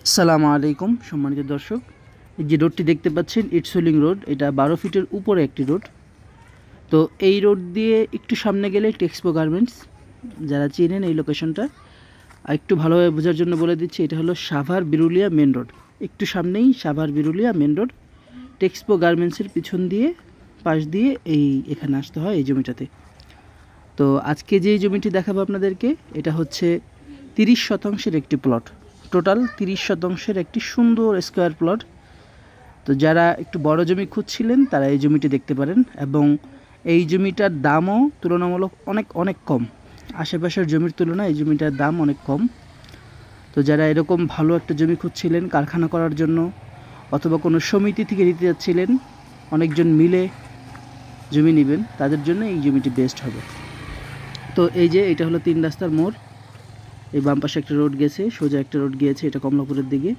আসসালামু আলাইকুম সম্মানিত দর্শক, এই যে রোডটি দেখতে পাচ্ছেন ইটসোলিং রোড, এটা 12 ফিটের উপরে একটি রোড। তো এই রোড দিয়ে একটু সামনে গেলে টেক্সপো গার্মেন্টস, যারা চেনেন এই লোকেশনটা। আর একটু ভালোভাবে বোঝার জন্য বলে দিচ্ছি, এটা হলো সাভার বিরুলিয়া মেন রোড। একটু সামনেই সাভার বিরুলিয়া মেন রোড, টেক্সপো গার্মেন্টসের পিছন দিয়ে পাশ দিয়ে এখানে আসতে হয় এই জমিটাতে। তো আজকে যেই জমিটি দেখাবো আপনাদেরকে, এটা হচ্ছে 30 শতাংশের একটি প্লট। টোটাল 30 শতাংশের একটি সুন্দর স্কোয়ার প্লট। তো যারা একটু বড় জমি খুঁজছিলেন তারা এই জমিটি দেখতে পারেন, এবং এই জমিটার দামও তুলনামূলক অনেক কম। আশেপাশের জমির তুলনায় এই জমিটার দাম অনেক কম। তো যারা এরকম ভালো একটা জমি খুঁজছিলেন কারখানা করার জন্য, অথবা কোনো সমিতি থেকে নিতে যাচ্ছিলেন, অনেকজন মিলে জমি নেবেন, তাদের জন্য এই জমিটি বেস্ট হবে। তো এই যে এটা হলো 3 রাস্তার মোড়। এই বাম পাশে একটা রোড গেছে, সোজা একটা রোড গিয়েছে, এটা কমলাপুরের দিকে।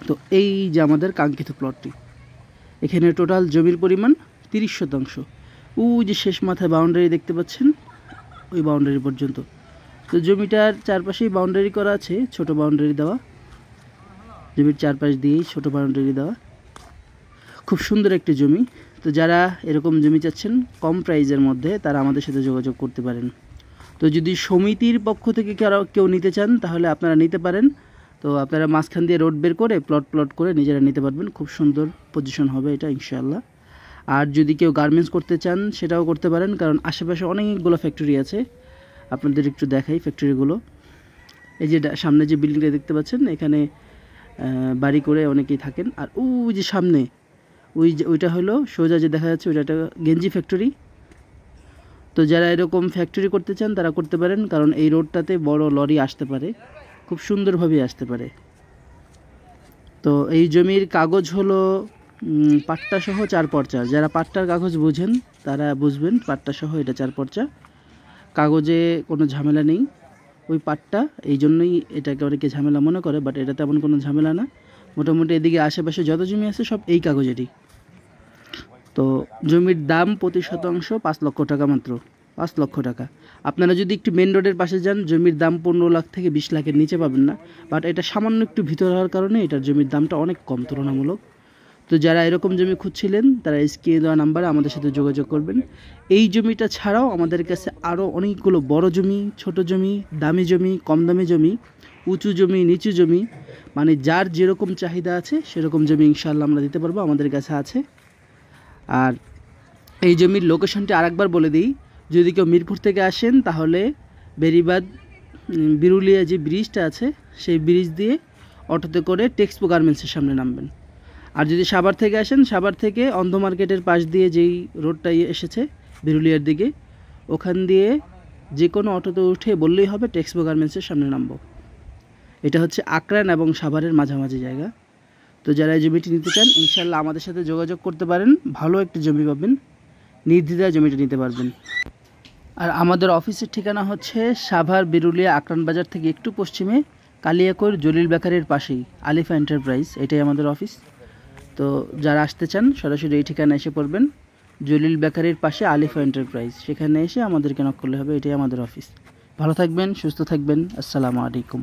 তো এই যে আমাদের কাঙ্ক্ষিত প্লটটি, এখানে টোটাল জমির পরিমাণ 30 শতাংশ। ওই যে শেষ মাথায় বাউন্ডারি দেখতে পাচ্ছেন, ওই বাউন্ডারি পর্যন্ত। তো জমিটার চারপাশেই বাউন্ডারি করা আছে, ছোট বাউন্ডারি দেওয়া, জমির চারপাশ দিয়েই ছোট বাউন্ডারি দেওয়া। খুব সুন্দর একটি জমি। তো যারা এরকম জমি চাচ্ছেন কম প্রাইজের মধ্যে, তারা আমাদের সাথে যোগাযোগ করতে পারেন। তো যদি সমিতির পক্ষ থেকে কেউ নিতে চান তাহলে আপনারা নিতে পারেন। তো আপনারা মাঝখান দিয়ে রোড বের করে প্লট করে নিজেরা নিতে পারবেন। খুব সুন্দর পজিশন হবে এটা ইনশাআল্লাহ। আর যদি কেউ গার্মেন্টস করতে চান সেটাও করতে পারেন, কারণ আশেপাশে অনেকগুলো ফ্যাক্টরি আছে। আপনাদের একটু দেখাই ফ্যাক্টরিগুলো। এই যে সামনে যে বিল্ডিংটা দেখতে পাচ্ছেন, এখানে বাড়ি করে অনেকেই থাকেন। আর ওই যে সামনে ওইটা হলো সোজা যে দেখা যাচ্ছে, ওইটা একটা গেঞ্জি ফ্যাক্টরি। তো যারা এরকম ফ্যাক্টরি করতে চান তারা করতে পারেন, কারণ এই রোডটাতে বড় লরি আসতে পারে, খুব সুন্দরভাবে আসতে পারে। তো এই জমির কাগজ হলো পাট্টা সহ 4 পর্চা। যারা পাট্টার কাগজ বুঝেন তারা বুঝবেন, পাট্টা সহ এটা 4 পর্চা। কাগজে কোনো ঝামেলা নেই, ওই পাট্টা, এই জন্যই এটাকে অনেকে ঝামেলা মনে করে, বাট এটা তেমন কোনো ঝামেলা না। মোটামুটি এদিকে আশেপাশে যত জমি আছে সব এই কাগজেরই। তো জমির দাম প্রতি শতাংশ 5 লক্ষ টাকা, মাত্র 5 লক্ষ টাকা। আপনারা যদি একটু মেন রোডের পাশে যান, জমির দাম 15 লাখ থেকে 20 লাখের নিচে পাবেন না। বাট এটা সামান্য একটু ভিতর হওয়ার কারণে এটার জমির দামটা অনেক কম তুলনামূলক। তো যারা এরকম জমি খুঁজছিলেন তারা স্ক্রিনে দেওয়া নাম্বারে আমাদের সাথে যোগাযোগ করবেন। এই জমিটা ছাড়াও আমাদের কাছে আরও অনেকগুলো বড় জমি, ছোট জমি, দামি জমি, কম দামি জমি, উঁচু জমি, নিচু জমি, মানে যার যেরকম চাহিদা আছে সেরকম জমি ইনশাআল্লাহ আমরা দিতে পারবো, আমাদের কাছে আছে। আর এই জমির লোকেশনটি আরেকবার বলে দিই, যদি কেউ মিরপুর থেকে আসেন তাহলে বেরিবাদ বিরুলিয়া যে ব্রিজটা আছে সেই ব্রিজ দিয়ে অটোতে করে টেক্সপো গার্মেন্টসের সামনে নামবেন। আর যদি সাভার থেকে আসেন, সাভার থেকে অন্ধ মার্কেটের পাশ দিয়ে যেই রোডটা এসেছে বিরুলিয়ার দিকে, ওখান দিয়ে যে কোনো অটোতে উঠে বললেই হবে টেক্সপো গার্মেন্টসের সামনে নামবো। এটা হচ্ছে আকরান এবং সাভারের মাঝামাঝি জায়গা। তো যারা এই জমিটি নিতে চান ইনশাআল্লাহ আমাদের সাথে যোগাযোগ করতে পারেন, ভালো একটি জমি পাবেন, নির্দ্বিধায় জমিটা নিতে পারবেন। আর আমাদের অফিসের ঠিকানা হচ্ছে সাভার বিরুলিয়া আকরান বাজার থেকে একটু পশ্চিমে কালিয়াকৈর জলিল বেকারির পাশেই আলিফা এন্টারপ্রাইজ, এটাই আমাদের অফিস। তো যারা আসতে চান সরাসরি এই ঠিকানা এসে পড়বেন, জলিল বেকারির পাশে আলিফা এন্টারপ্রাইজ, সেখানে এসে আমাদেরকে নক করলে হবে, এটাই আমাদের অফিস। ভালো থাকবেন, সুস্থ থাকবেন, আসসালামু আলাইকুম।